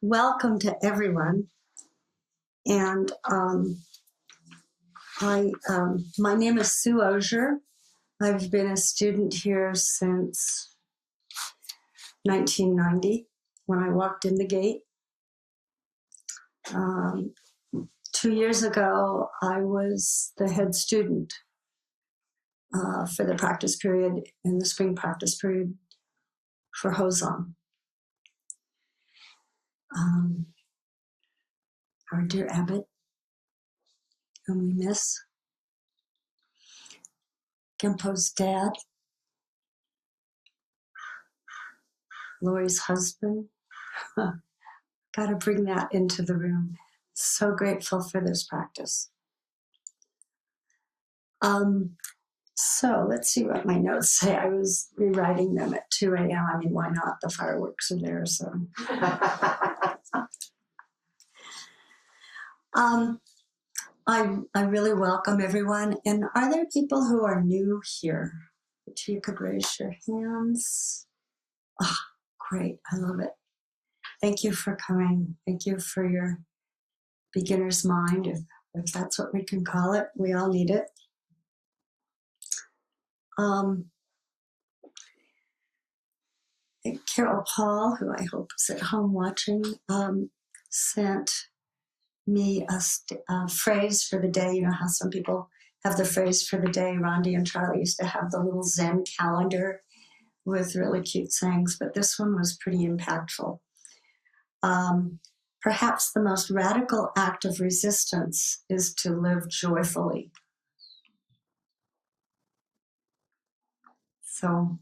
welcome to everyone. And my name is Sue Oehser. I've been a student here since 1990 when I walked in the gate. 2 years ago, I was the head student for the practice period, in the spring practice period for Oehser. Our dear abbot, whom we miss, Genpo's dad, Lori's husband. Got to bring that into the room. So grateful for this practice. So let's see what my notes say. I was rewriting them at 2 a.m. I mean, why not? The fireworks are there, so. I really welcome everyone. And are there people who are new here? If you could raise your hands. Ah, great. I love it. Thank you for coming. Thank you for your beginner's mind, if that's what we can call it. We all need it. Carol Paul, who I hope is at home watching, sent me a phrase for the day. You know how some people have the phrase for the day. Rondi and Charlie used to have the little Zen calendar with really cute sayings, but this one was pretty impactful. Perhaps the most radical act of resistance is to live joyfully. So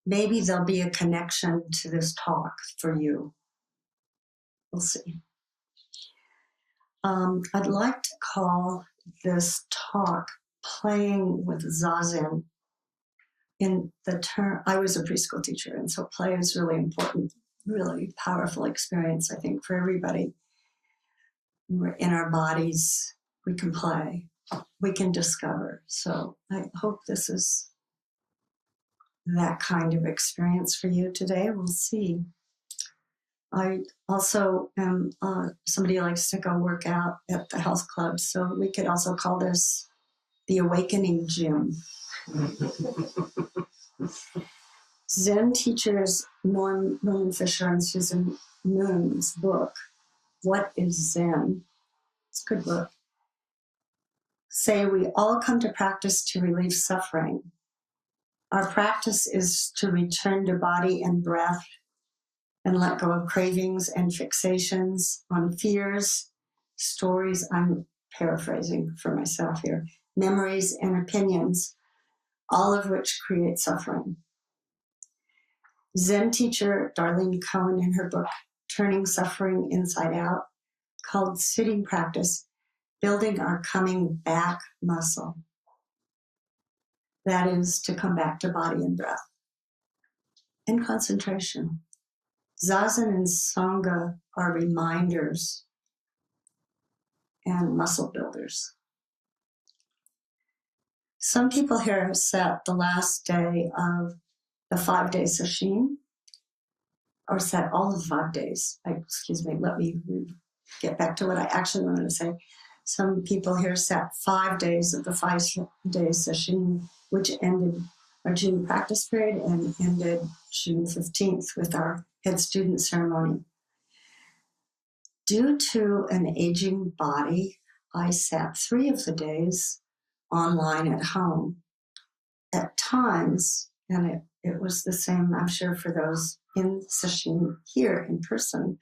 maybe there'll be a connection to this talk for you. We'll see. I'd like to call this talk Playing with Zazen. In the term, I was a preschool teacher, and so play is really important, really powerful experience, I think, for everybody. We're in our bodies, we can play, we can discover. So I hope this is that kind of experience for you today. We'll see. I also am somebody who likes to go work out at the health club, so we could also call this the Awakening Gym. Zen teachers Norman Fisher and Susan Moon's book, What is Zen? It's a good book. Say we all come to practice to relieve suffering. Our practice is to return to body and breath and let go of cravings and fixations on fears, stories, I'm paraphrasing for myself here, memories and opinions, all of which create suffering. Zen teacher Darlene Cohen, in her book, Turning Suffering Inside Out, called sitting practice, building our coming back muscle. That is to come back to body and breath and concentration. Zazen and Sangha are reminders and muscle builders. Some people here have sat the last day of the 5-day sesshin, or sat all of 5 days. Let me get back to what I actually wanted to say. Some people here sat 5 days of the 5-day sesshin, which ended our June practice period and ended June 15th with our head student ceremony. Due to an aging body, I sat 3 of the days online at home. At times, and it was the same, I'm sure, for those in sesshin here in person,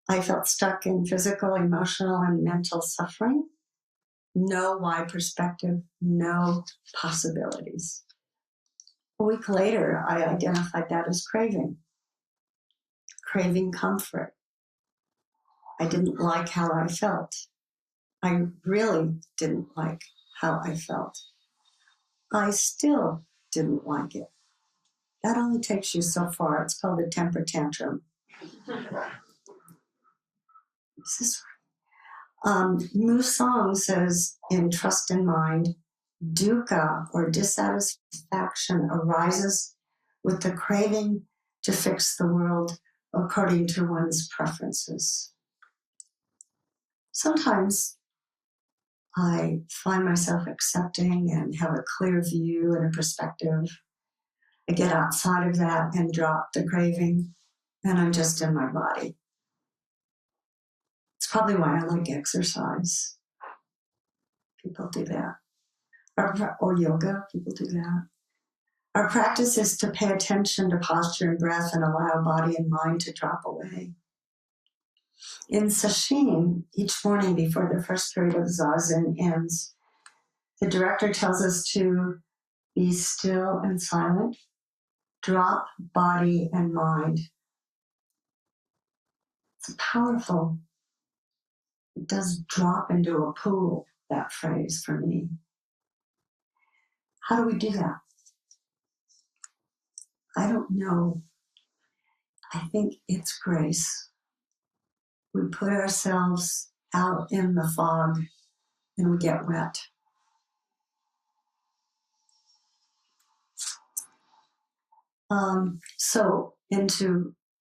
I felt stuck in physical, emotional, and mental suffering. No wide perspective, no possibilities. A week later, I identified that as craving comfort. I didn't like how I felt. I really didn't like how I felt. I still didn't like it. That only takes you so far. It's called a temper tantrum. Is this right? Musang says in Trust in Mind, dukkha or dissatisfaction arises with the craving to fix the world according to one's preferences. Sometimes I find myself accepting and have a clear view and a perspective. I get outside of that and drop the craving, and I'm just in my body. It's probably why I like exercise. People do that. Or yoga, people do that. Our practice is to pay attention to posture and breath and allow body and mind to drop away. In sesshin, each morning before the first period of zazen ends, the director tells us to be still and silent, drop body and mind. It's powerful. It does drop into a pool, that phrase for me. How do we do that? I don't know. I think it's grace. We put ourselves out in the fog and we get wet.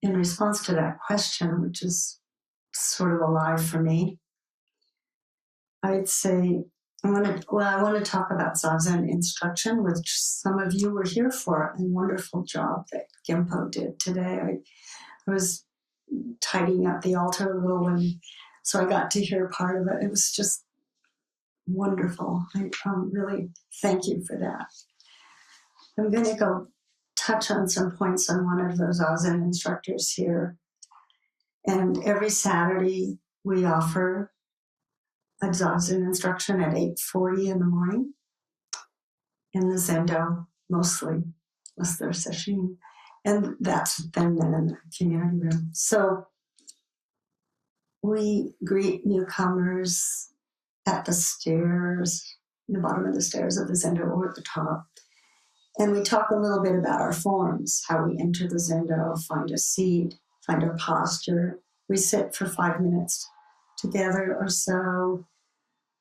In response to that question, which is sort of alive for me, I'd say I want to talk about zazen instruction, which some of you were here for, and wonderful job that Genpo did today. I was tidying up the altar a little, and so I got to hear part of it. It was just wonderful. I really thank you for that. I'm going to go touch on some points on one of those zazen instructors here. And every Saturday we offer a zazen instruction at 8:40 in the morning in the Zendo, mostly, unless there's sesshin. And that's then in the community room. So we greet newcomers at the stairs, the bottom of the stairs of the Zendo or at the top. And we talk a little bit about our forms, how we enter the Zendo, find a seat, find our posture. We sit for 5 minutes together or so,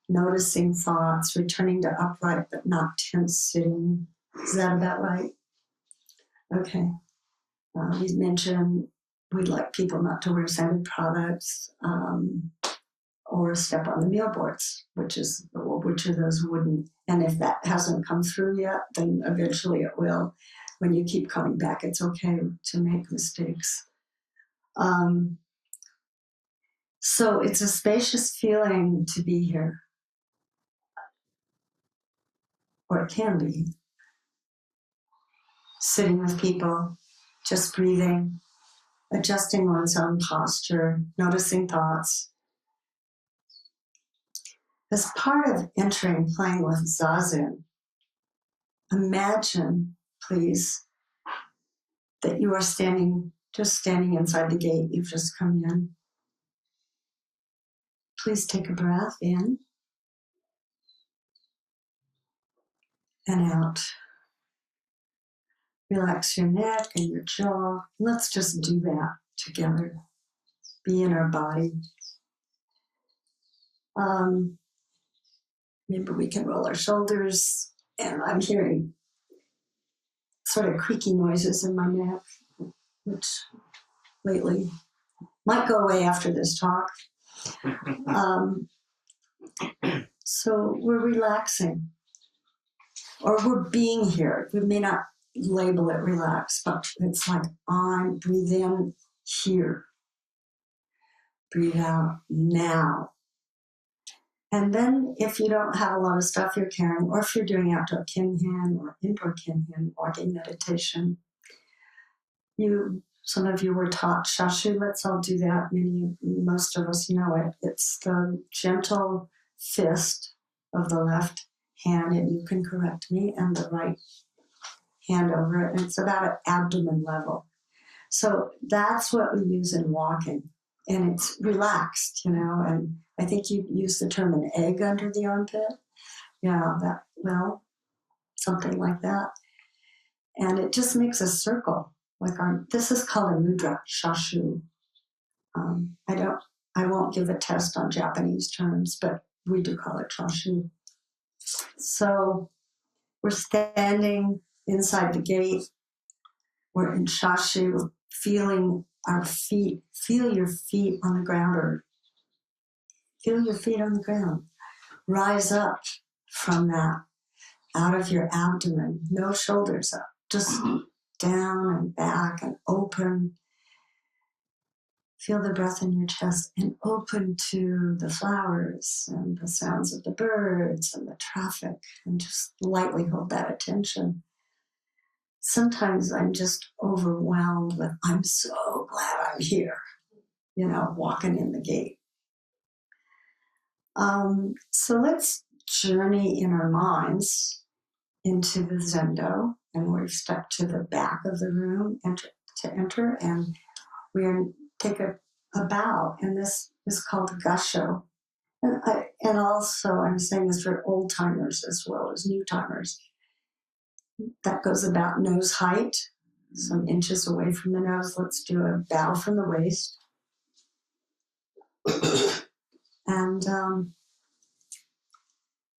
noticing thoughts, returning to upright but not tense sitting. Is that about right? Okay. We mentioned we'd like people not to wear scented products or step on the meal boards, which are those wooden. And if that hasn't come through yet, then eventually it will. When you keep coming back, it's okay to make mistakes. So it's a spacious feeling to be here. Or it can be. Sitting with people, just breathing, adjusting one's own posture, noticing thoughts. As part of entering, playing with zazen, imagine, please, that you are standing inside the gate. You've just come in. Please take a breath in and out. Relax your neck and your jaw. Let's just do that together. Be in our body. Maybe we can roll our shoulders. And I'm hearing sort of creaky noises in my neck, which lately might go away after this talk. So we're relaxing, or we're being here. We may not label it relax, but it's like breathe in here, breathe out now. And then if you don't have a lot of stuff you're carrying, or if you're doing outdoor kinhin or indoor kinhin, walking meditation, some of you were taught shashu. Let's all do that. Most of us know it. It's the gentle fist of the left hand, and you can correct me, and the right hand over it. And it's about at abdomen level. So that's what we use in walking. And it's relaxed, and I think you use the term an egg under the armpit. Yeah, something like that. And it just makes a circle. This is called a mudra, shashu. I won't give a test on Japanese terms, but we do call it shashu. So we're standing inside the gate. We're in shashu, feeling our feet, feel your feet on the ground, or feel your feet on the ground. Rise up from that, out of your abdomen, no shoulders up, just down and back and open. Feel the breath in your chest and open to the flowers and the sounds of the birds and the traffic, and just lightly hold that attention. Sometimes I'm just overwhelmed with, I'm so glad I'm here, walking in the gate. So let's journey in our minds into the Zendo, and we've stepped to the back of the room to enter, and we're take a bow, and this is called Gasho. And also, I'm saying this for old timers as well as new timers. That goes about nose height, some inches away from the nose. Let's do a bow from the waist. And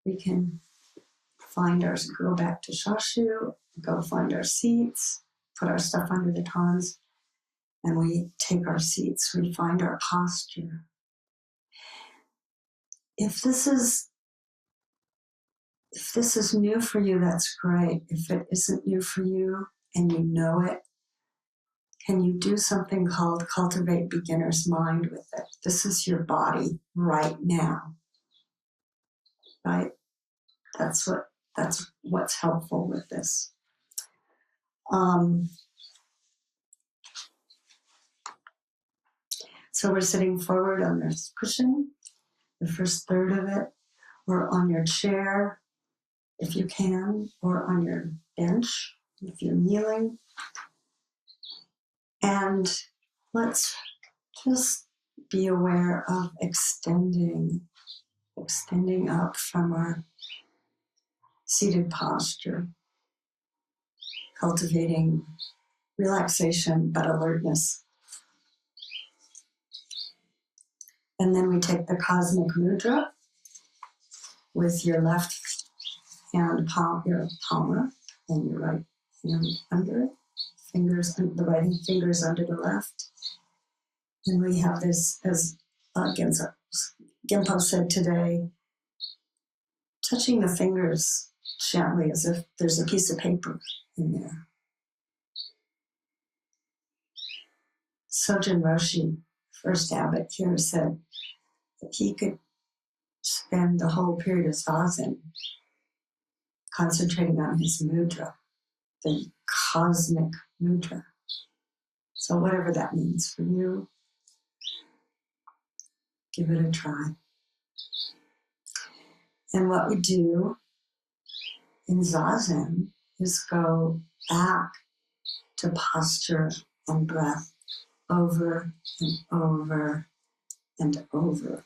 we can go back to Shashu, go find our seats, put our stuff under the tongs, and we take our seats. We find our posture. If this is new for you, that's great. If it isn't new for you and you know it, can you do something called cultivate beginner's mind with it? This is your body right now, right? That's what's helpful with this. So we're sitting forward on this cushion, the first third of it, or on your chair, if you can, or on your bench, if you're kneeling. And let's just be aware of extending up from our seated posture, cultivating relaxation but alertness. And then we take the cosmic mudra with your left hand your palm and your right hand under it, the right fingers under the left. And we have this, as Genpo said today, touching the fingers gently as if there's a piece of paper in there. Sojin Roshi, first abbot here, said that he could spend the whole period of Zazen concentrating on his mudra, the cosmic mudra. So whatever that means for you, give it a try. And what we do in Zazen is go back to posture and breath over and over and over.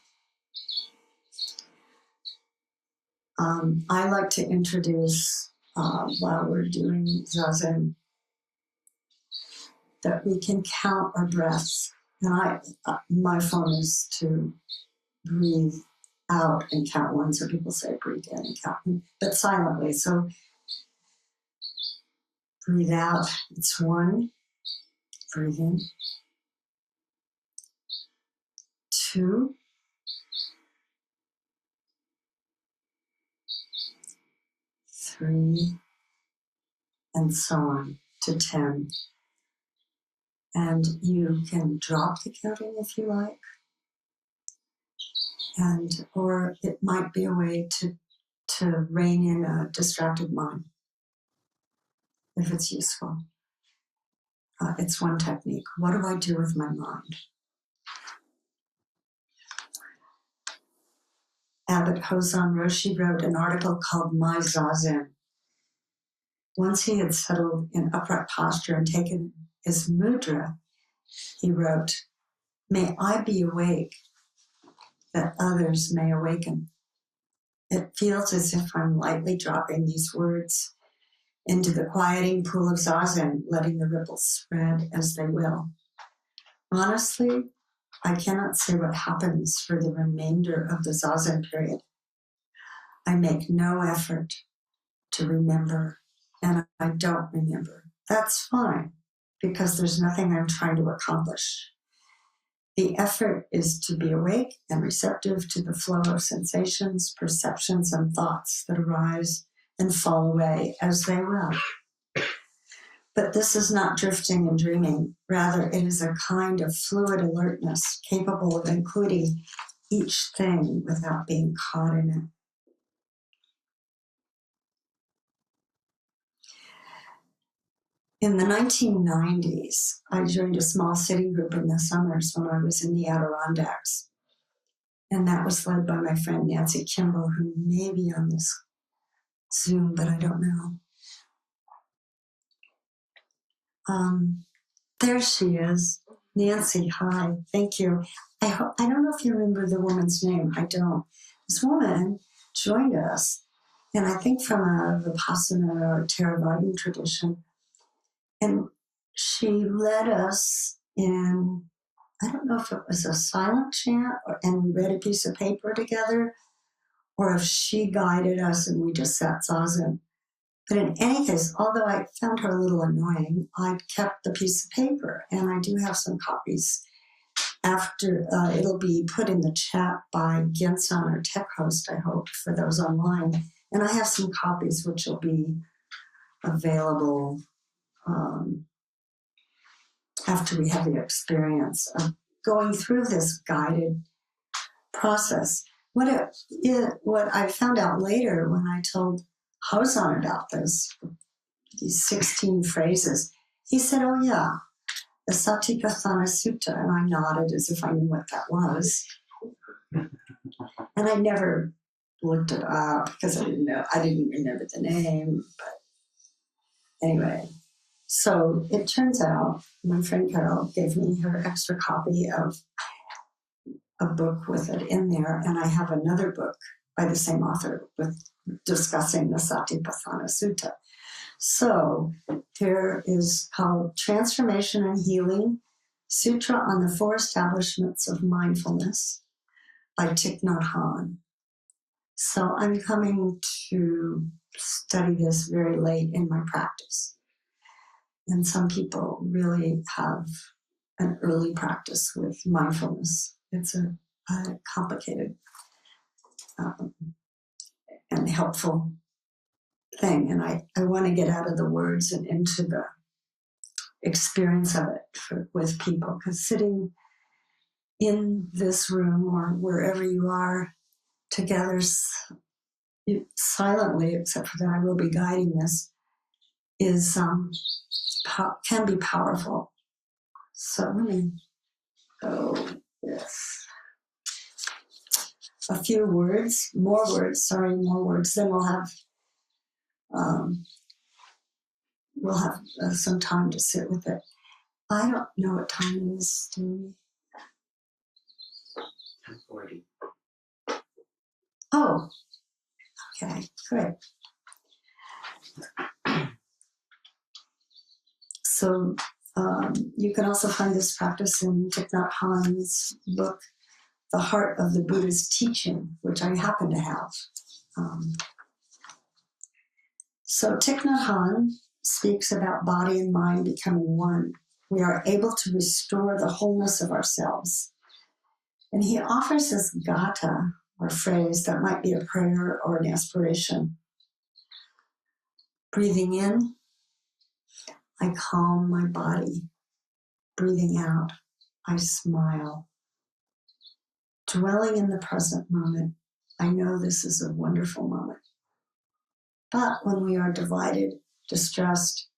I like to introduce, while we're doing Zazen, that we can count our breaths. And my form is to breathe out and count one. So people say breathe in and count one, but silently. So breathe out, it's 1. Breathe in. 2. 3, and so on to 10. And you can drop the counting if you like. Or it might be a way to rein in a distracted mind, if it's useful. It's one technique. What do I do with my mind? Abbot Hosan Roshi wrote an article called My Zazen. Once he had settled in upright posture and taken his mudra, he wrote, "May I be awake, that others may awaken." It feels as if I'm lightly dropping these words into the quieting pool of Zazen, letting the ripples spread as they will. Honestly, I cannot say what happens for the remainder of the Zazen period. I make no effort to remember, and I don't remember. That's fine. because there's nothing I'm trying to accomplish. The effort is to be awake and receptive to the flow of sensations, perceptions, and thoughts that arise and fall away as they will. But this is not drifting and dreaming. Rather, it is a kind of fluid alertness capable of including each thing without being caught in it. In the 1990s, I joined a small sitting group in the summers when I was in the Adirondacks. And that was led by my friend Nancy Kimball, who may be on this Zoom, but I don't know. There she is. Nancy, hi, thank you. I don't know if you remember the woman's name. I don't. This woman joined us, and I think from a Vipassana or Theravada tradition. And she led us in, I don't know if it was a silent chant and we read a piece of paper together, or if she guided us and we just sat zazen. But in any case, although I found her a little annoying, I kept the piece of paper, and I do have some copies. After it'll be put in the chat by Gensan, our tech host, I hope, for those online. And I have some copies which will be available after we have the experience of going through this guided process. What I found out later when I told Hozan about these 16 phrases, he said, oh yeah, the Satipatthana Sutta, and I nodded as if I knew what that was. And I never looked it up because I didn't remember the name, but anyway. So it turns out my friend Carol gave me her extra copy of a book with it in there, and I have another book by the same author discussing the Satipatthana Sutta. So here is called Transformation and Healing, Sutra on the Four Establishments of Mindfulness by Thich Nhat Hanh. So I'm coming to study this very late in my practice. And some people really have an early practice with mindfulness. It's a complicated and helpful thing. And I want to get out of the words and into the experience of it with people. Because sitting in this room or wherever you are together silently, except for that I will be guiding this, is can be powerful. So let me go with a few words, more words. Then we'll have some time to sit with it. I don't know what time it is, do we? 10:40. Oh, okay, great. So you can also find this practice in Thich Nhat Hanh's book, The Heart of the Buddha's Teaching, which I happen to have. So Thich Nhat Hanh speaks about body and mind becoming one. We are able to restore the wholeness of ourselves. And he offers this gatha, or phrase, that might be a prayer or an aspiration. Breathing in, I calm my body. Breathing out, I smile. Dwelling in the present moment, I know this is a wonderful moment. But when we are divided, distressed,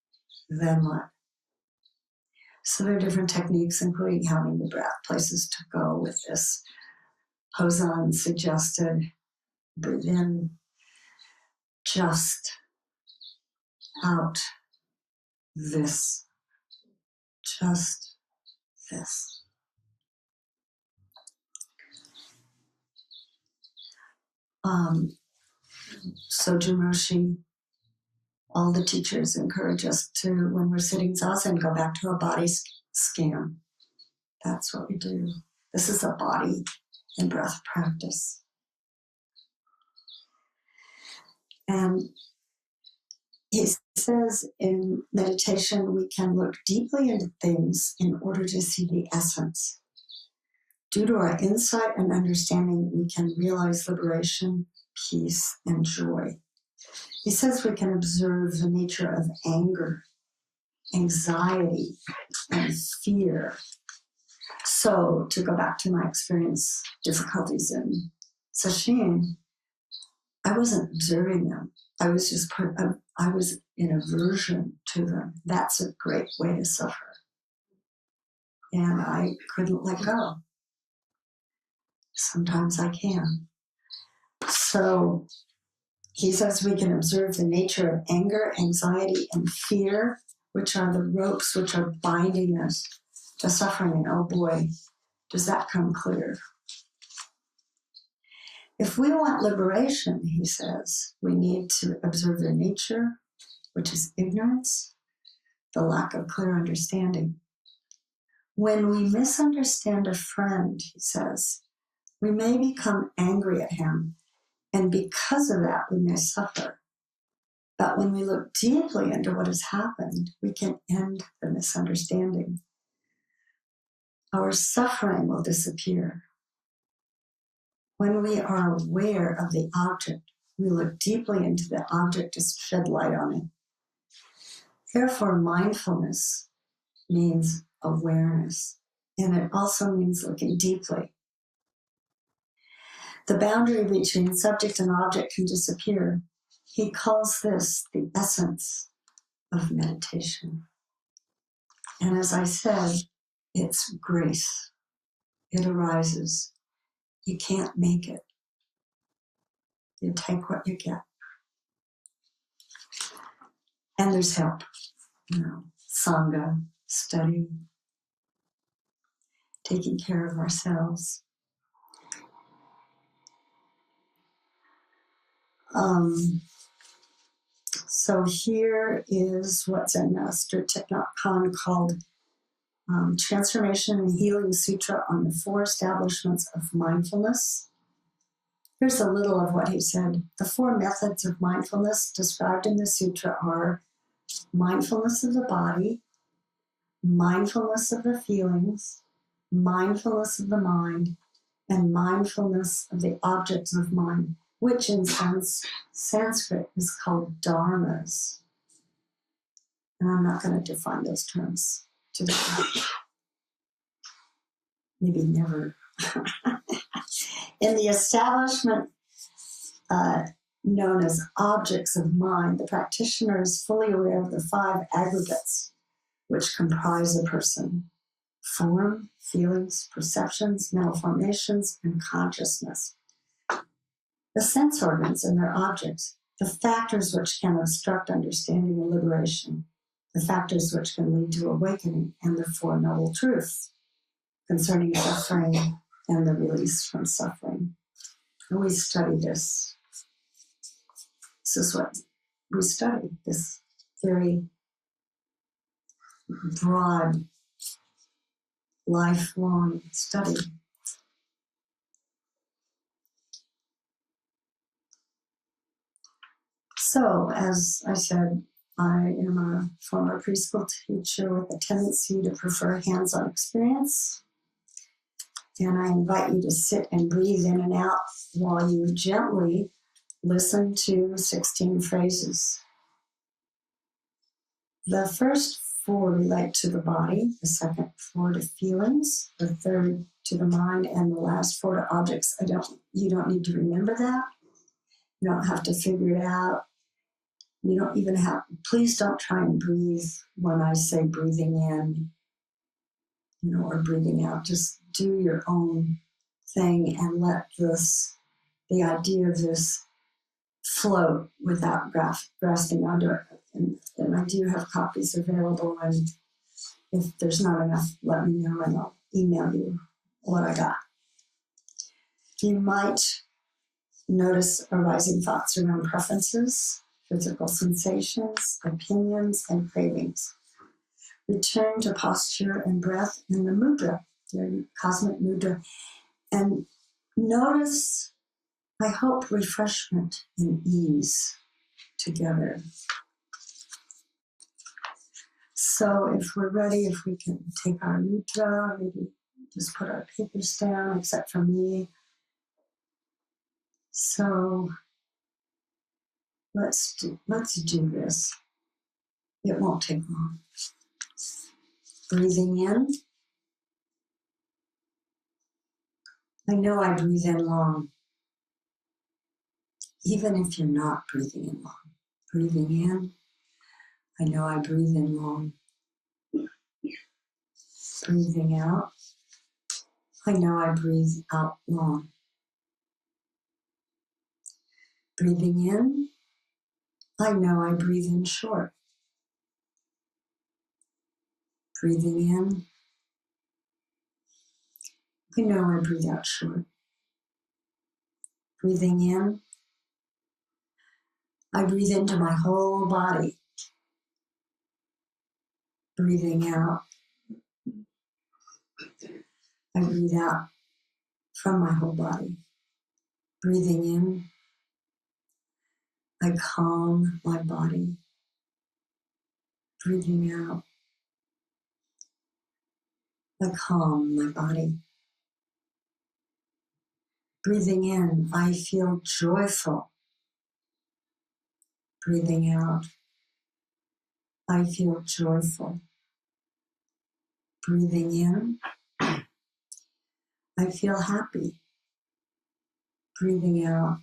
then what? So there are different techniques, including having the breath, places to go with this. Hozan suggested breathe in, just out, this, just this. Sojun Roshi, all the teachers encourage us to, when we're sitting zazen, go back to a body scan. That's what we do. This is a body and breath practice. And He says in meditation, we can look deeply into things in order to see the essence. Due to our insight and understanding, we can realize liberation, peace, and joy. He says we can observe the nature of anger, anxiety, and fear. So, to go back to my experience, difficulties in sesshin, I wasn't observing them. I was just I was in aversion to them. That's a great way to suffer. And I couldn't let go. Sometimes I can. So he says we can observe the nature of anger, anxiety, and fear, which are the ropes which are binding us to suffering. And oh boy, does that come clear. If we want liberation, he says, we need to observe their nature, which is ignorance, the lack of clear understanding. When we misunderstand a friend, he says, we may become angry at him, and because of that, we may suffer. But when we look deeply into what has happened, we can end the misunderstanding. Our suffering will disappear. When we are aware of the object, we look deeply into the object to shed light on it. Therefore, mindfulness means awareness, and it also means looking deeply. The boundary between subject and object can disappear. He calls this the essence of meditation. And as I said, it's grace. It arises. You can't make it. You take what you get. And there's help. Sangha, study, taking care of ourselves. So here is what Zen Master Thich Nhat Hanh called Transformation and Healing Sutra on the Four Establishments of Mindfulness. Here's a little of what he said. The four methods of mindfulness described in the sutra are mindfulness of the body, mindfulness of the feelings, mindfulness of the mind, and mindfulness of the objects of mind, which in Sanskrit is called dharmas. And I'm not going to define those terms today. Maybe never. In the establishment known as objects of mind, the practitioner is fully aware of the five aggregates which comprise a person: form, feelings, perceptions, mental formations, and consciousness. The sense organs and their objects, the factors which can obstruct understanding and liberation, the factors which can lead to awakening, and the Four Noble Truths concerning suffering and the release from suffering. And we study this. This is what we study, this very broad, lifelong study. So, as I said, I am a former preschool teacher with a tendency to prefer hands-on experience. And I invite you to sit and breathe in and out while you gently listen to 16 phrases. The first four relate to the body, the second four to feelings, the third to the mind, and the last four to objects. You don't need to remember that. You don't have to figure it out. You don't even have, please don't try and breathe when I say breathing in, or breathing out. Just do your own thing and let the idea of this float without grasping onto it. And I do have copies available, and if there's not enough, let me know and I'll email you what I got. You might notice arising thoughts around preferences, physical sensations, opinions, and cravings. Return to posture and breath in the mudra, your cosmic mudra, and notice, I hope, refreshment and ease together. So if we're ready, if we can take our mudra, maybe just put our papers down, except for me. So let's do this. It won't take long. Breathing in. I know I breathe in long, even if you're not breathing in long. Breathing in. I know I breathe in long. Breathing out. I know I breathe out long. Breathing in. I know I breathe in short. Breathing in. I know I breathe out short. Breathing in. I breathe into my whole body. Breathing out. I breathe out from my whole body. Breathing in. I calm my body. Breathing out. I calm my body. Breathing in, I feel joyful. Breathing out, I feel joyful. Breathing in, I feel happy. Breathing out,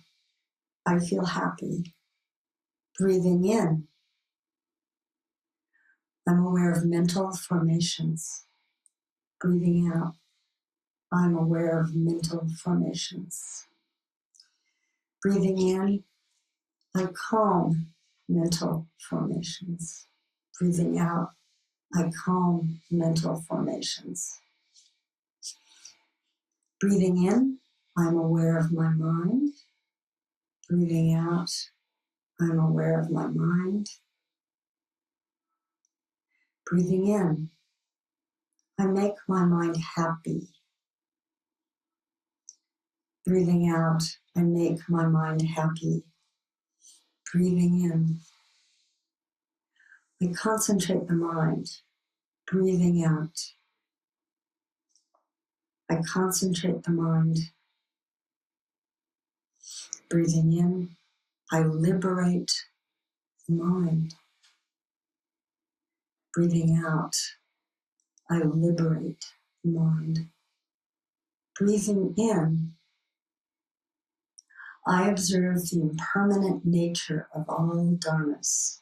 I feel happy. Breathing in, I'm aware of mental formations. Breathing out, I'm aware of mental formations. Breathing in, I calm mental formations. Breathing out, I calm mental formations. Breathing in, I'm aware of my mind. Breathing out, I'm aware of my mind. Breathing in, I make my mind happy. Breathing out, I make my mind happy. Breathing in, I concentrate the mind. Breathing out, I concentrate the mind. Breathing in, I liberate the mind. Breathing out, I liberate the mind. Breathing in, I observe the impermanent nature of all dharmas.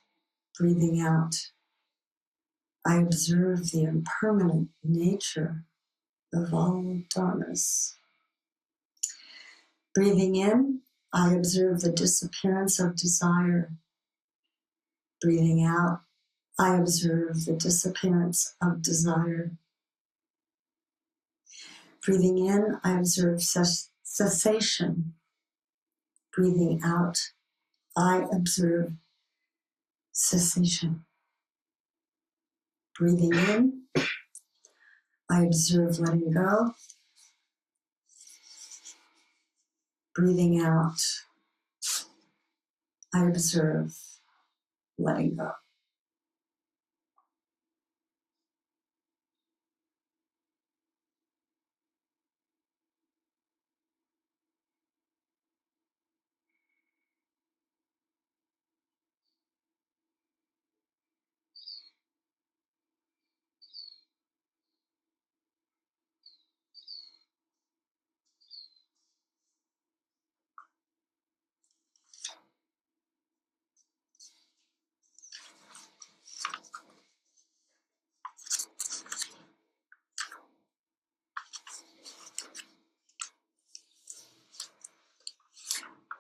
Breathing out, I observe the impermanent nature of all dharmas. Breathing in, I observe the disappearance of desire. Breathing out, I observe the disappearance of desire. Breathing in, I observe cessation. Breathing out, I observe cessation. Breathing in, I observe letting go. Breathing out, I observe letting go.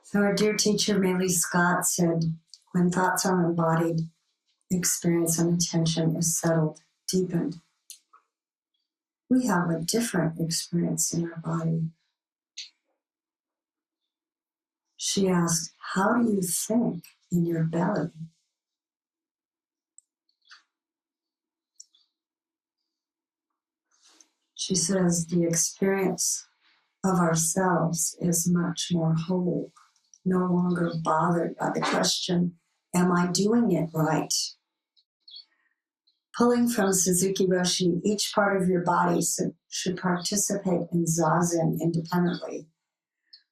So our dear teacher, Maylie Scott, said, when thoughts are embodied, experience and attention is settled, deepened. We have a different experience in our body. She asked, how do you think in your belly? She says the experience of ourselves is much more whole, no longer bothered by the question, am I doing it right? Pulling from Suzuki Roshi, each part of your body should participate in zazen independently.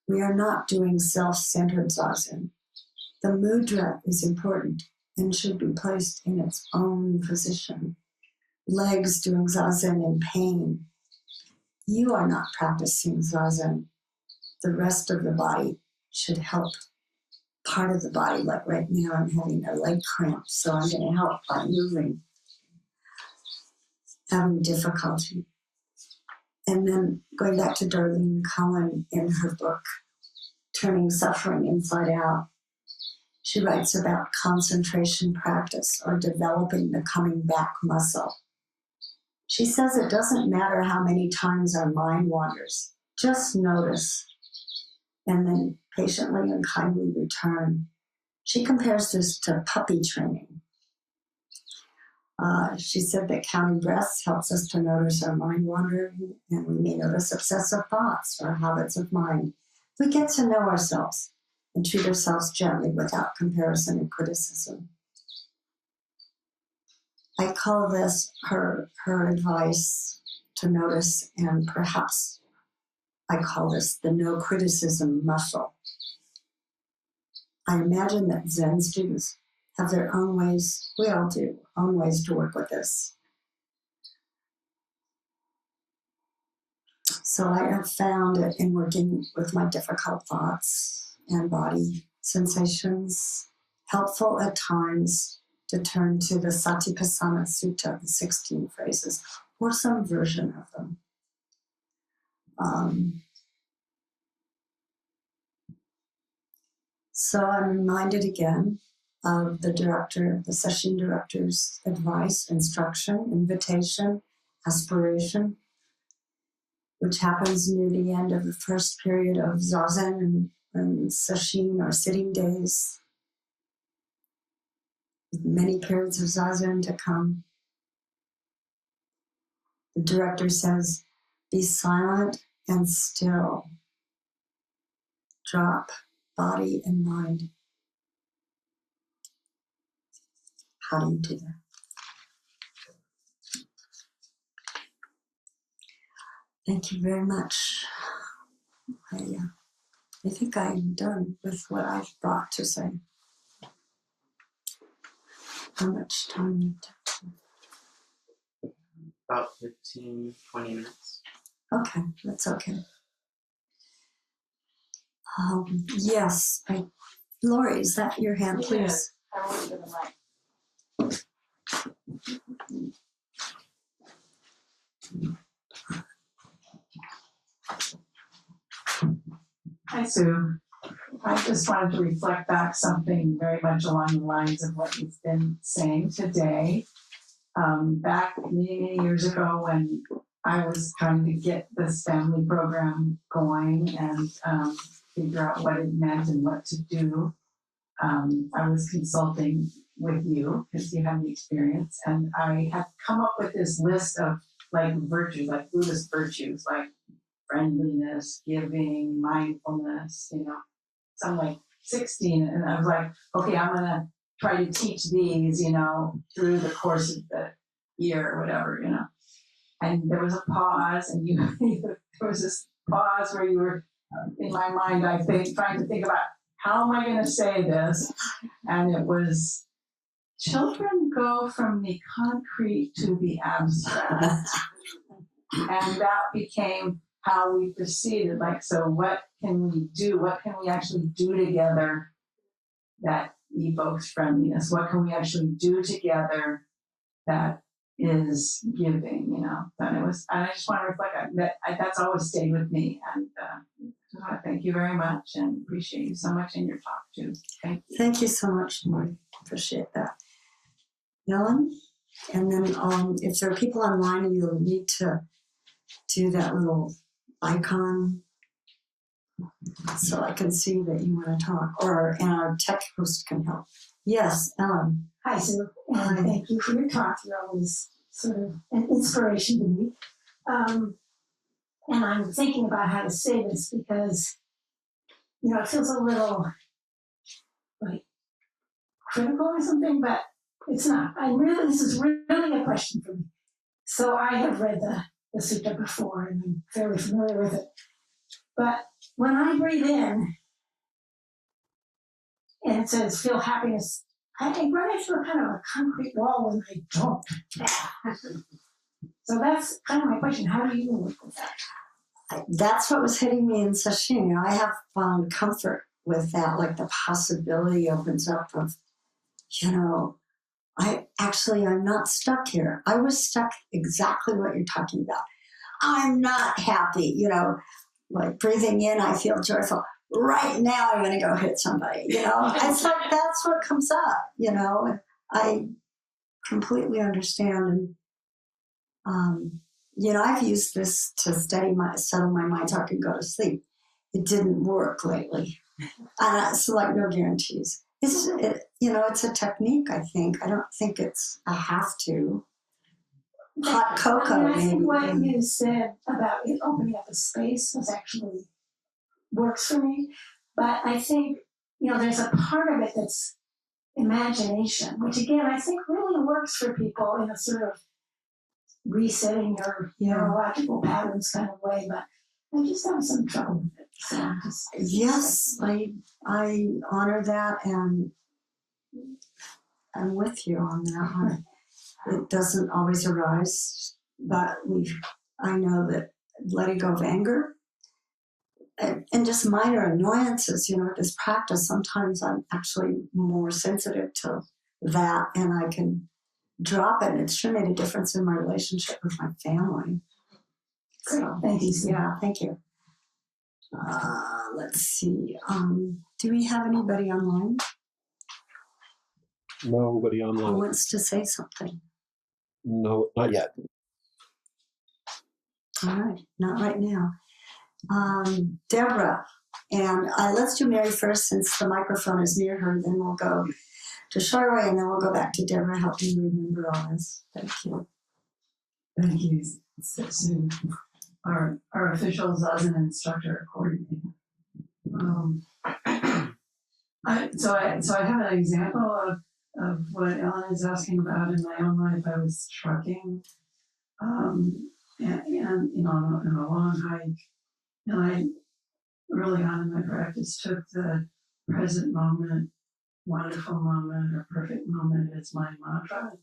We are not doing self-centered zazen. The mudra is important and should be placed in its own position. Legs doing zazen in pain. You are not practicing zazen. The rest of the body should help. Part of the body, like right now, I'm having a leg cramp, so I'm going to help by moving. Having difficulty. And then going back to Darlene Cohen in her book, Turning Suffering Inside Out, she writes about concentration practice or developing the coming back muscle. She says it doesn't matter how many times our mind wanders, just notice and then patiently and kindly return. She compares this to puppy training. She said that counting breaths helps us to notice our mind wandering, and we may notice obsessive thoughts or habits of mind. We get to know ourselves and treat ourselves gently without comparison and criticism. I call this her advice to notice, and perhaps I call this the no criticism muscle. I imagine that Zen students have their own ways, we all do, own ways to work with this. So I have found it in working with my difficult thoughts and body sensations, helpful at times to turn to the Satipatthana Sutta, the 16 phrases, or some version of them. So I'm reminded again of the session director's advice, instruction, invitation, aspiration, which happens near the end of the first period of zazen and sesshin or sitting days, with many periods of zazen to come. The director says, be silent and still. Drop body and mind. How do you do that? Thank you very much. I think I'm done with what I've brought to say. How much time? About 15, 20 minutes. Okay, that's okay. Yes, Lori, is that your hand, please? Yes, I want to give the mic. Hi, Sue. I just wanted to reflect back something very much along the lines of what you've been saying today. Back many years ago when I was trying to get this family program going and figure out what it meant and what to do, I was consulting with you because you have the experience, and I had come up with this list of like virtues, like Buddhist virtues, like friendliness, giving, mindfulness, some like 16. And I was like, okay, I'm going to try to teach these, through the course of the year or whatever, And there was a pause, and there was this pause where you were, in my mind, I think, trying to think about how am I going to say this? And it was, children go from the concrete to the abstract. And that became how we proceeded. Like, so what can we do? What can we actually do together that evokes friendliness? What can we actually do together that is giving, And I just want to reflect on that. That's always stayed with me. And I want to thank you very much and appreciate you so much in your talk too. Thank you. Thank you so much, Lori. Appreciate that. Ellen? And then if there are people online, you'll need to do that little icon so I can see that you want to talk, and our tech host can help. Yes, Ellen. Hi, Sue, and thank you for your talk. You're always sort of an inspiration to me. And I'm thinking about how to say this because, it feels a little like critical or something, but it's not. This is really a question for me. So I have read the Sutra before and I'm fairly familiar with it. But when I breathe in and it says feel happiness, I run into a kind of a concrete wall when I don't. So that's kind of my question. How do you work with that? That's what was hitting me in sashimi. I have found comfort with that, like the possibility opens up of, I'm not stuck here. I was stuck exactly what you're talking about. I'm not happy, like breathing in, I feel joyful. Right now, I'm going to go hit somebody, It's like that's what comes up, I completely understand. And, I've used this to settle my mind so I can go to sleep. It didn't work lately. And so, like, no guarantees. It's a technique, I think. I don't think it's a have to. Hot cocoa, I think maybe. what you said about it opening up a space was actually works for me. But I think, there's a part of it that's imagination, which again, I think really works for people in a sort of resetting your neurological patterns kind of way. But I just have some trouble with it. So Yes, I honor that, and I'm with you on that one. It doesn't always arise, but I know that letting go of anger and just minor annoyances, this practice, sometimes I'm actually more sensitive to that and I can drop it. It's sure made a difference in my relationship with my family. So, thank you. Yeah, thank you. Let's see. Do we have anybody online? Nobody Who online. wants to say something? No, not yet. All right, not right now. Deborah, and let's do Mary first since the microphone is near her. Then we'll go to Charway, and then we'll go back to Deborah. Help me remember all this. Thank you. Thank you, Sue. Our official Zazen instructor coordinator. I have an example of what Ellen is asking about in my own life. I was trucking, and on a long hike, and I early on in my practice took the present moment, wonderful moment, or perfect moment as my mantra,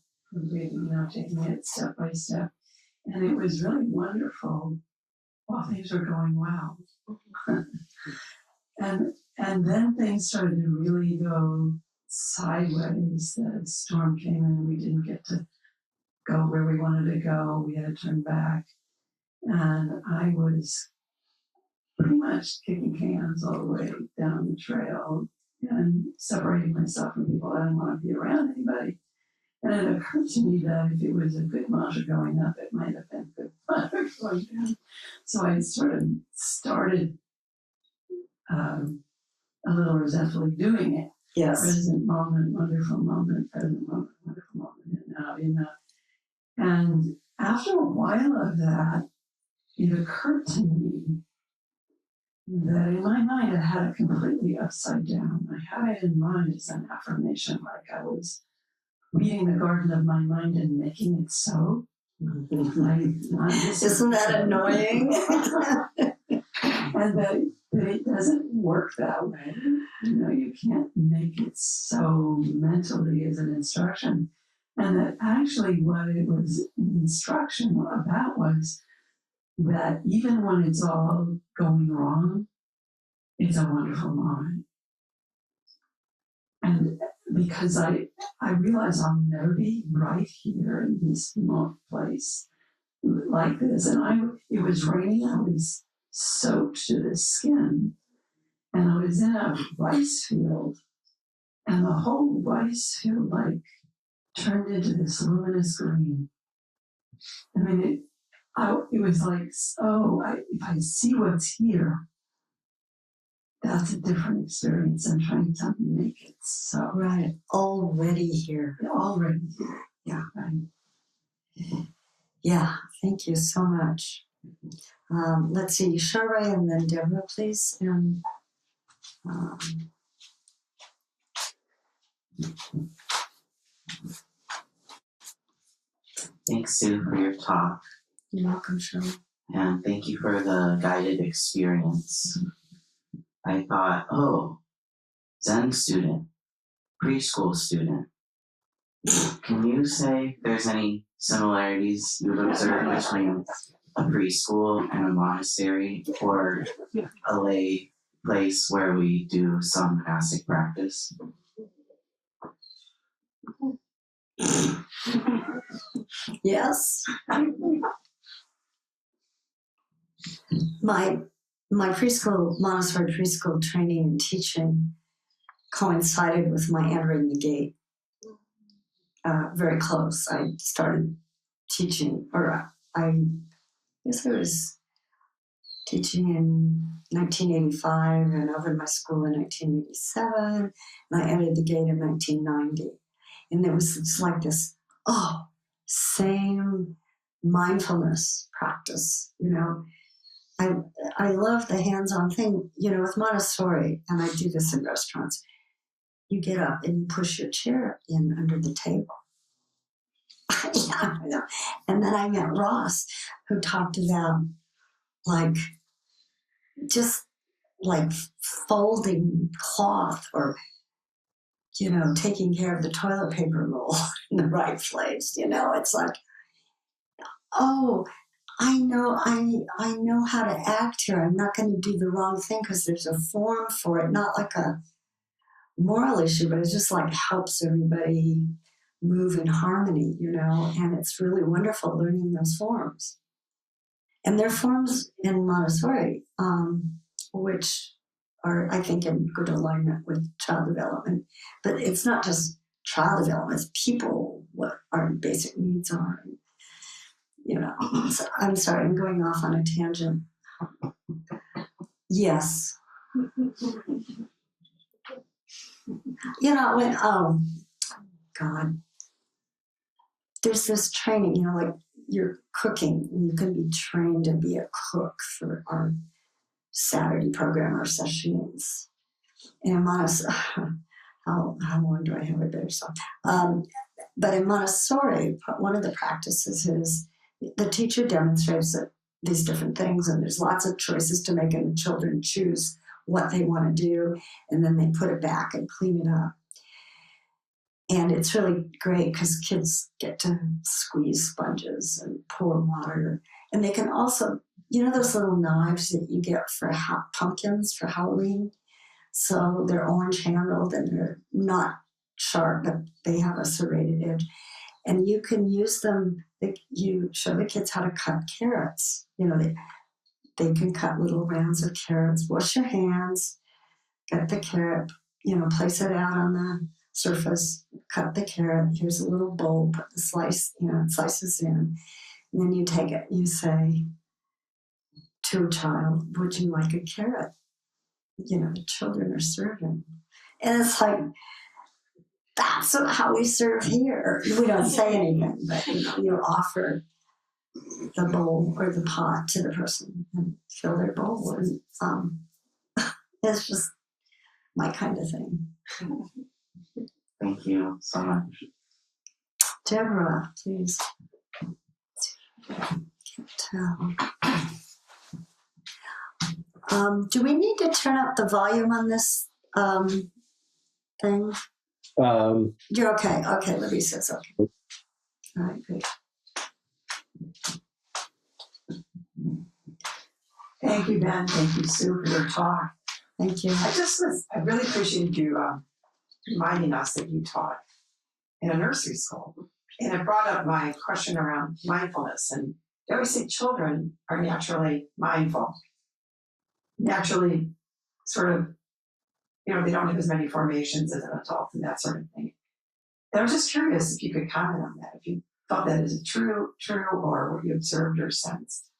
taking it step by step, and it was really wonderful while things were going well. And then things started to really go sideways. The storm came in, we didn't get to go where we wanted to go. We had to turn back. And I was pretty much kicking cans all the way down the trail and separating myself from people. I didn't want to be around anybody. And it occurred to me that if it was a good mantra going up, it might have been good mantra going down. So I sort of started a little resentfully doing it. Yes. Present moment, wonderful moment, present moment, wonderful moment, in that. And after a while of that, it occurred to me that in my mind, I had it completely upside down. I had it in mind as an affirmation, like I was weeding the garden of my mind and making it so. Isn't that annoying? And that it doesn't work that way. You can't make it so mentally as an instruction. And that actually what it was an instruction about was that even when it's all going wrong, it's a wonderful moment. And because I realize I'll never be right here in this place like this. And it was raining, I was soaked to the skin. And I was in a rice field, and the whole rice field turned into this luminous green. I mean, it was like, if I see what's here, that's a different experience. I'm trying to make it so. Right, already here. Already here. Yeah. Right. Yeah, thank you so much. Let's see, Charway and then Deborah, please. And Thanks, Sue, for your talk. You're welcome, Shirley. And thank you for the guided experience. I thought, oh, Zen student, preschool student. Can you say if there's any similarities you've observed between a preschool and a monastery, or a lay place where we do some monastic practice? Yes. My Montessori preschool training and teaching coincided with my entering the gate. Very close. I started teaching, or I guess I was teaching in 1985 and opened my school in 1987, and I entered the gate in 1990. And it was just like this, same mindfulness practice, I love the hands-on thing, with Montessori, and I do this in restaurants. You get up and you push your chair in under the table. Yeah, I know. And then I met Ross, who talked about just folding cloth, or taking care of the toilet paper roll in the right place. It's like, oh, I know how to act here. I'm not going to do the wrong thing because there's a form for it, not like a moral issue, but it just helps everybody move in harmony, and it's really wonderful learning those forms. And there are forms in Montessori, which are, I think, in good alignment with child development. But it's not just child development, it's people, what our basic needs are. So, I'm sorry, I'm going off on a tangent. Yes. God. There's this training, you're cooking, and you can be trained to be a cook for our Saturday program, our sessions. And in Montessori, how long do I have? I better stop. But in Montessori, one of the practices is the teacher demonstrates these different things, and there's lots of choices to make, and the children choose what they want to do, and then they put it back and clean it up. And it's really great because kids get to squeeze sponges and pour water. And they can also, those little knives that you get for pumpkins for Halloween? So they're orange handled and they're not sharp, but they have a serrated edge. And you can use them, you show the kids how to cut carrots. They can cut little rounds of carrots. Wash your hands, get the carrot, place it out on the surface, cut the carrot. Here's a little bowl, put the slices in. And then you take it and you say to a child, would you like a carrot? The children are serving. And it's like, that's how we serve here. We don't say anything, but you offer the bowl or the pot to the person and fill their bowl. And it's just my kind of thing. Thank you so much. Deborah, please. Can't tell. Do we need to turn up the volume on this thing? You're okay. Okay, Libby says okay. All right, good. Thank you, Ben. Thank you, Sue, for your talk. Thank you. I really appreciated you reminding us that you taught in a nursery school. And it brought up my question around mindfulness. And they always say children are naturally mindful, naturally sort of, they don't have as many formations as an adult and that sort of thing. And I was just curious if you could comment on that, if you thought that is true, or what you observed or sensed.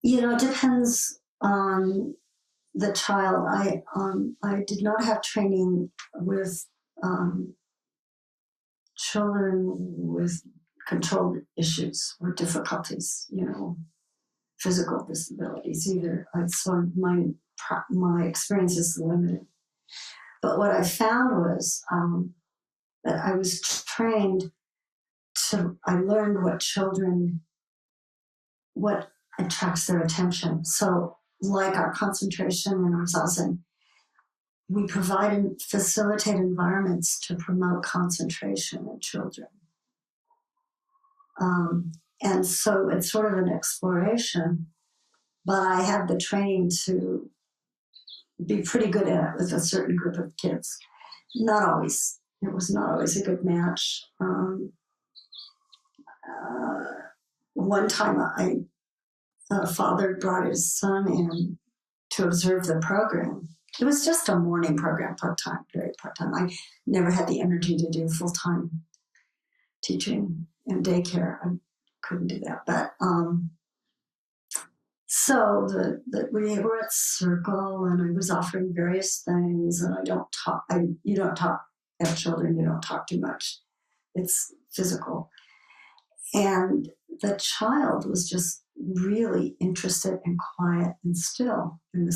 It depends on the child. I did not have training with children with control issues or difficulties, physical disabilities either. So my experience is limited. But what I found was But I was trained I learned what attracts their attention. So like our concentration and our zazen, we provide and facilitate environments to promote concentration in children. And so it's sort of an exploration, but I had the training to be pretty good at it with a certain group of kids. Not always. It was not always a good match. One time a father brought his son in to observe the program. It was just a morning program, part-time, very part-time. I never had the energy to do full-time teaching in daycare. I couldn't do that. But so we were at circle, and I was offering various things, and you don't talk at children, you don't talk too much. It's physical. And the child was just really interested and quiet and still. And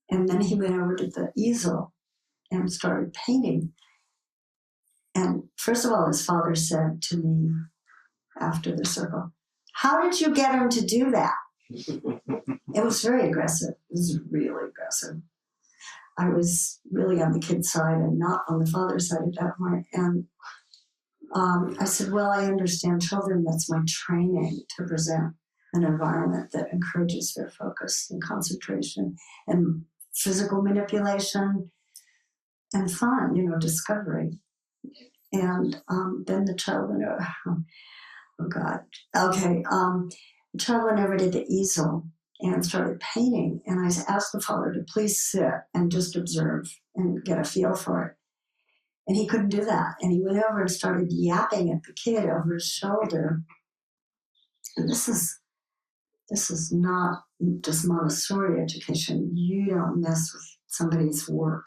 and then he went over to the easel and started painting. And first of all, his father said to me after the circle, "How did you get him to do that?" It was very aggressive. It was really aggressive. I was really on the kid's side and not on the father's side at that point. And I said, well, I understand children. That's my training, to present an environment that encourages their focus and concentration and physical manipulation and fun, discovery. And then the child went, oh God, okay. The child went over to the easel and started painting. And I asked the father to please sit and just observe and get a feel for it. And he couldn't do that. And he went over and started yapping at the kid over his shoulder. And this is not just Montessori education. You don't mess with somebody's work.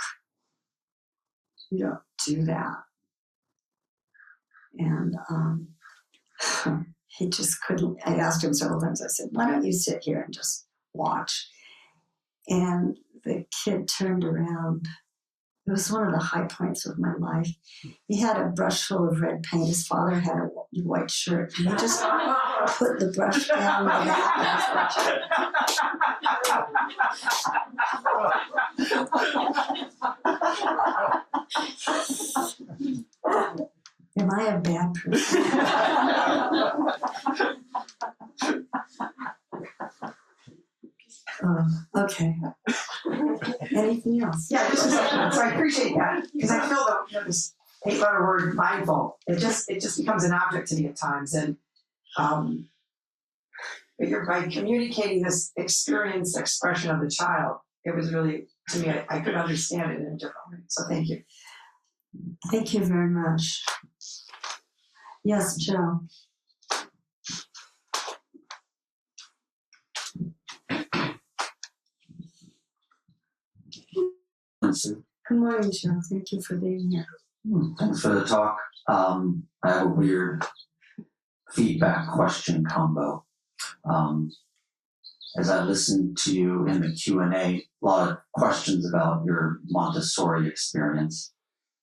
You don't do that. And he just couldn't. I asked him several times. I said, why don't you sit here and just watch? And the kid turned around. It was one of the high points of my life. He had a brush full of red paint. His father had a white shirt. And he just put the brush down the back. Am I a bad person? Okay. Anything else? Yeah, this is excellent. So I appreciate that, because I feel that this 8-letter word mindful, it just becomes an object to me at times. And but by communicating this expression of the child, it was really, to me, I could understand it in a different way. So thank you. Thank you very much. Yes, Joe. Good morning, Joe. Thank you for being here. Thanks for the talk. I have a weird feedback question combo. As I listened to you in the Q&A, a lot of questions about your Montessori experience.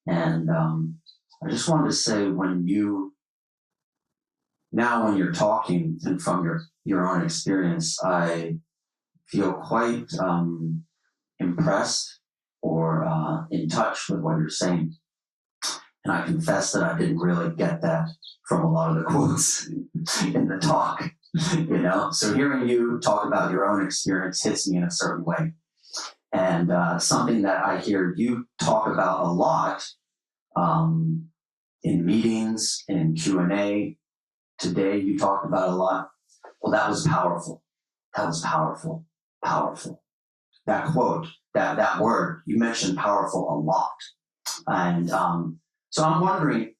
And I just wanted to say, when you're talking and from your own experience, I feel quite impressed or in touch with what you're saying. And I confess that I didn't really get that from a lot of the quotes in the talk, So hearing you talk about your own experience hits me in a certain way. And something that I hear you talk about a lot in meetings, in Q&A, today you talked about a lot. Well, that was powerful. That was powerful. Powerful. That quote, that word, you mentioned powerful a lot. And so I'm wondering,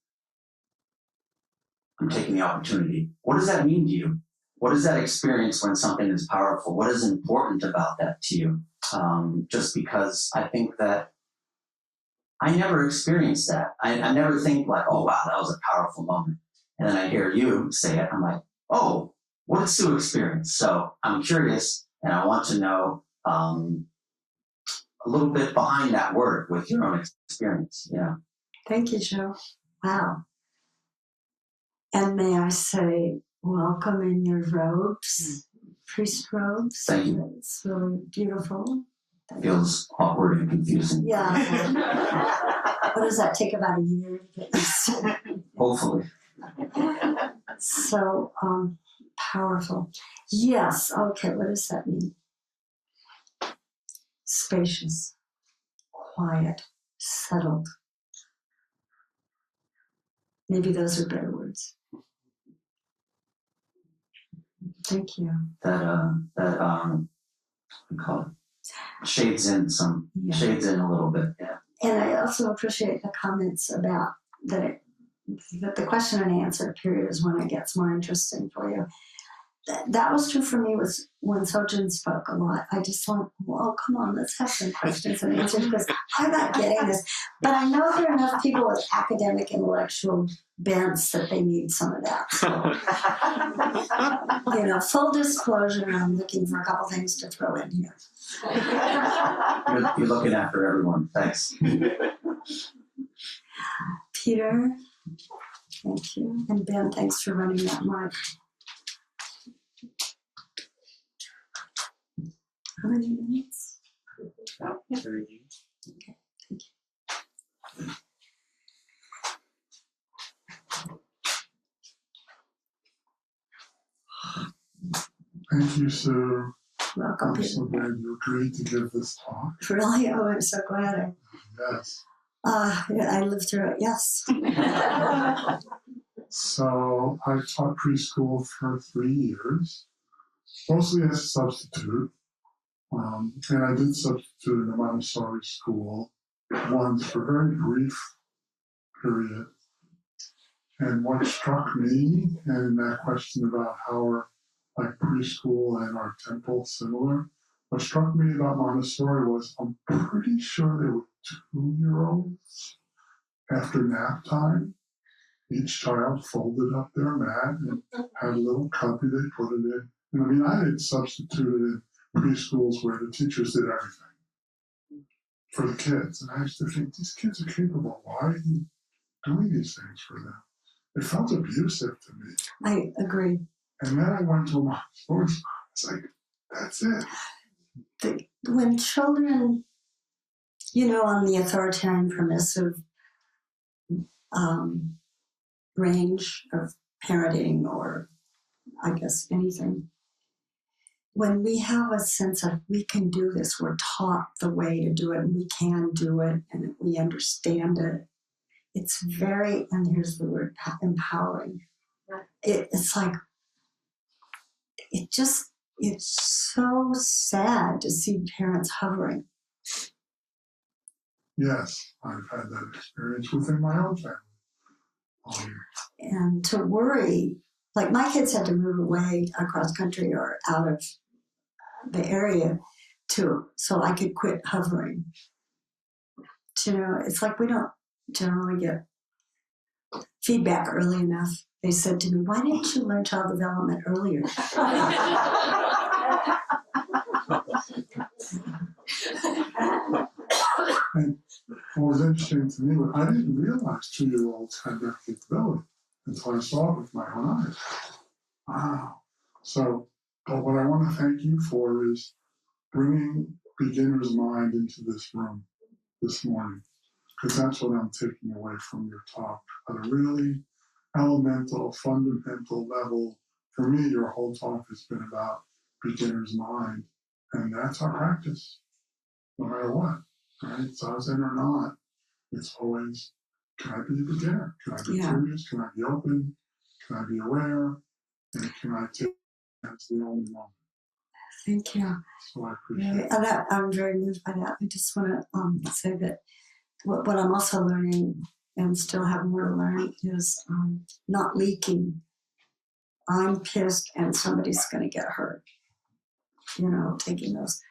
I'm taking the opportunity, what does that mean to you? What is that experience when something is powerful? What is important about that to you? Just because I think that I never experienced that. I never think like, oh, wow, that was a powerful moment. And then I hear you say it. I'm like, oh, what did Sue experience? So I'm curious, and I want to know a little bit behind that word with your own experience. Yeah. Thank you, Joe. Wow. And may I say, welcome in your robes, priest robes. Thank you. It's really beautiful. Feels awkward and confusing. Yeah. What does that take, about a year to get used to? Hopefully. So powerful. Yes. Okay. What does that mean? Spacious, quiet, settled. Maybe those are better words. Thank you. What do you call it? Shades in a little bit. Yeah. And I also appreciate the comments about that the question and answer period is when it gets more interesting for you. That was true for me was when Sojin spoke a lot. I just thought, well, come on, let's have some questions and answers because I'm not getting this. But I know there are enough people with academic, intellectual bents that they need some of that. So, full disclosure, I'm looking for a couple things to throw in here. You're looking after everyone. Thanks. Peter, thank you. And Ben, thanks for running that mic. How many minutes? About 30. Okay, thank you. Thank you, Sue. Welcome, I'm Peter. so glad you agreed to give this talk. Really? Oh, I'm so glad. Yes. I lived through it, yes. So I taught preschool for 3 years, mostly as a substitute. And I did substitute in a Montessori school once for a very brief period. And what struck me, and that question about how are like preschool and our temple similar, what struck me about Montessori was I'm pretty sure they were 2-year-olds. After nap time, each child folded up their mat and had a little cubby they put it in. And I mean, I had substituted in preschools where the teachers did everything for the kids. And I used to think, these kids are capable. Why are you doing these things for them? It felt abusive to me. I agree. And then I went to a Montessori school. It's like, that's it. When children, on the authoritarian, permissive range of parenting or, I guess, anything, when we have a sense of we can do this, we're taught the way to do it, and we can do it, and we understand it, it's very, and here's the word, empowering. It's like, it's so sad to see parents hovering. Yes, I've had that experience within my own family. And to worry, like my kids had to move away across country or out of the area so I could quit hovering. It's like we don't generally get feedback early enough. They said to me, why didn't you learn child development earlier? And what was interesting to me was I didn't realize 2-year-olds had that capability until I saw it with my own eyes. Wow. So, but what I want to thank you for is bringing beginner's mind into this room this morning, because that's what I'm taking away from your talk. At a really elemental, fundamental level, for me, your whole talk has been about beginner's mind, and that's our practice, no matter what, right? Zazen or not, it's always, can I be a beginner? Can I be curious? Can I be open? Can I be aware? And can I take that's the only moment? Thank you. So I appreciate it. I'm very moved by that. I just want to say that what I'm also learning and still have more to learn is not leaking. I'm pissed and somebody's going to get hurt. Taking those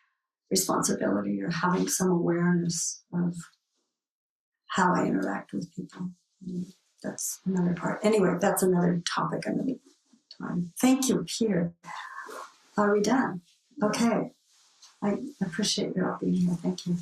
responsibility or having some awareness of how I interact with people. That's another part. Anyway, that's another topic another time. Thank you, Peter. Are we done? Okay. I appreciate your all being here. Thank you.